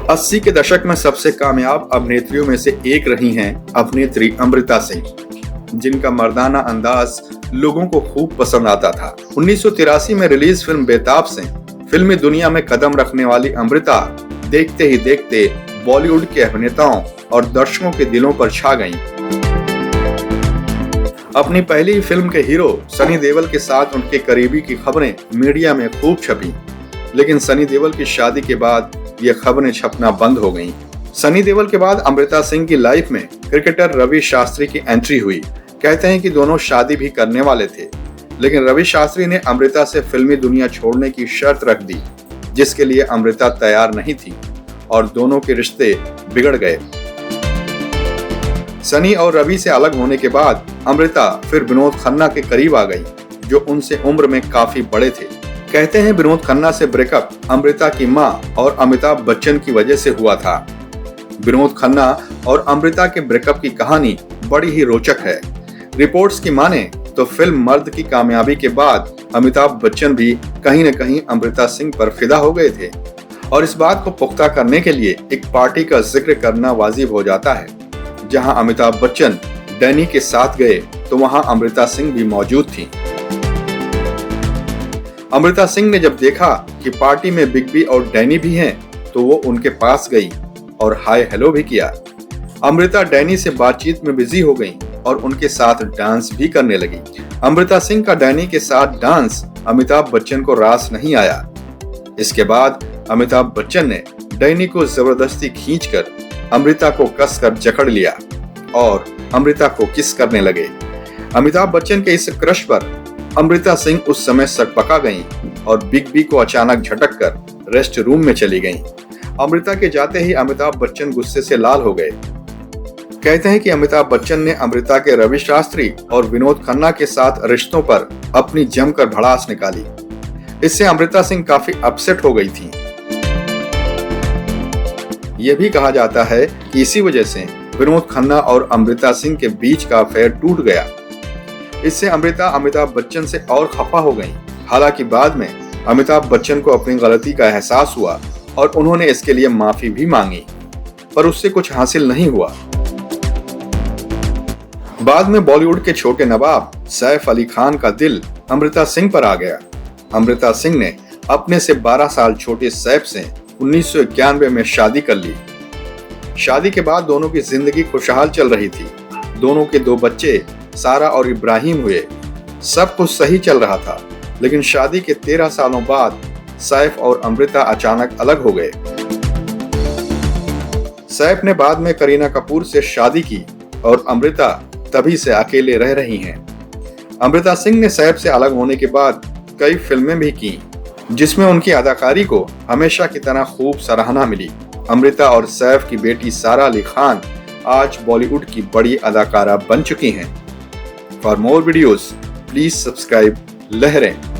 80 के दशक में सबसे कामयाब अभिनेत्रियों में से एक रही हैं अभिनेत्री अमृता सिंह, जिनका मर्दाना अंदाज लोगों को खूब पसंद आता था। 1983 में रिलीज फिल्म बेताब से फिल्मी दुनिया में कदम रखने वाली अमृता देखते ही देखते बॉलीवुड के अभिनेताओं और दर्शकों के दिलों पर छा गईं। अपनी पहली फिल्म के हीरो सनी देओल के साथ उनके करीबी की खबरें मीडिया में खूब छपी, लेकिन सनी देओल की शादी के बाद ये खबरें छपना बंद हो गईं। सनी देओल के बाद अमृता सिंह की लाइफ में क्रिकेटर रवि शास्त्री की एंट्री हुई। कहते हैं कि दोनों शादी भी करने वाले थे, लेकिन रवि शास्त्री ने अमृता से फिल्मी दुनिया छोड़ने की शर्त रख दी, जिसके लिए अमृता तैयार नहीं थी और दोनों के रिश्ते बिगड़ गए। सनी और रवि से अलग होने के बाद अमृता फिर विनोद खन्ना के करीब आ गई, जो उनसे उम्र में काफी बड़े थे। कहते हैं विनोद खन्ना से ब्रेकअप अमृता की मां और अमिताभ बच्चन की वजह से हुआ था। विनोद खन्ना और अमृता के ब्रेकअप की कहानी बड़ी ही रोचक है। रिपोर्ट्स की माने तो फिल्म मर्द की कामयाबी के बाद अमिताभ बच्चन भी कहीं न कहीं अमृता सिंह पर फिदा हो गए थे और इस बात को पुख्ता करने के लिए एक पार्टी का जिक्र करना वाजिब हो जाता है। जहां अमिताभ बच्चन डैनी के साथ गए तो वहां अमृता सिंह भी मौजूद थी। अमृता सिंह ने जब देखा कि पार्टी में बिग बी और डैनी भी हैं, तो वो उनके पास गई और हाय हेलो भी किया। अमृता डैनी से बातचीत में बिजी हो गई और उनके साथ डांस भी करने लगी। अमृता सिंह का डैनी के साथ डांस अमिताभ बच्चन को रास नहीं आया। इसके बाद अमिताभ बच्चन ने डैनी को जबरदस्ती खींचकर अमृता को कसकर जकड़ लिया और अमृता को किस करने लगे। अमिताभ बच्चन के इस क्रश पर अमृता सिंह उस समय सकपका गईं और बिग बी को अचानक झटक कर रेस्ट रूम में चली गईं। अमृता के जाते ही अमिताभ बच्चन गुस्से से लाल हो गए। कहते हैं कि अमिताभ बच्चन ने अमृता के रवि शास्त्री और विनोद खन्ना के साथ रिश्तों पर अपनी जमकर भड़ास निकाली। इससे अमृता सिंह काफी अपसेट हो गई थी। यह भी कहा जाता है कि इसी वजह से विनोद खन्ना और अमृता सिंह के बीच का अफेयर टूट गया। इससे अमृता अमिताभ बच्चन से और खफा हो गईं। हालांकि बाद में अमिताभ बच्चन को अपनी गलती का एहसास हुआ और उन्होंने इसके लिए माफी भी मांगी, पर उससे कुछ हासिल नहीं हुआ। बाद में बॉलीवुड के छोटे नवाब सैफ अली खान का दिल अमृता सिंह पर आ गया। अमृता सिंह ने अपने से 12 साल छोटे सैफ से 1991 में शादी कर ली। शादी के बाद दोनों की जिंदगी खुशहाल चल रही थी। दोनों के 2 बच्चे सारा और इब्राहिम हुए। सब कुछ सही चल रहा था, लेकिन शादी के 13 सालों बाद सैफ और अमृता अचानक अलग हो गए। सैफ ने बाद में करीना कपूर से शादी की और अमृता तभी से अकेले रह रही हैं। अमृता सिंह ने सैफ से अलग होने के बाद कई फिल्में भी की, जिसमें उनकी अदाकारी को हमेशा की तरह खूब सराहना मिली। अमृता और सैफ की बेटी सारा अली खान आज बॉलीवुड की बड़ी अदाकारा बन चुकी हैं। For more videos, please subscribe लहरें।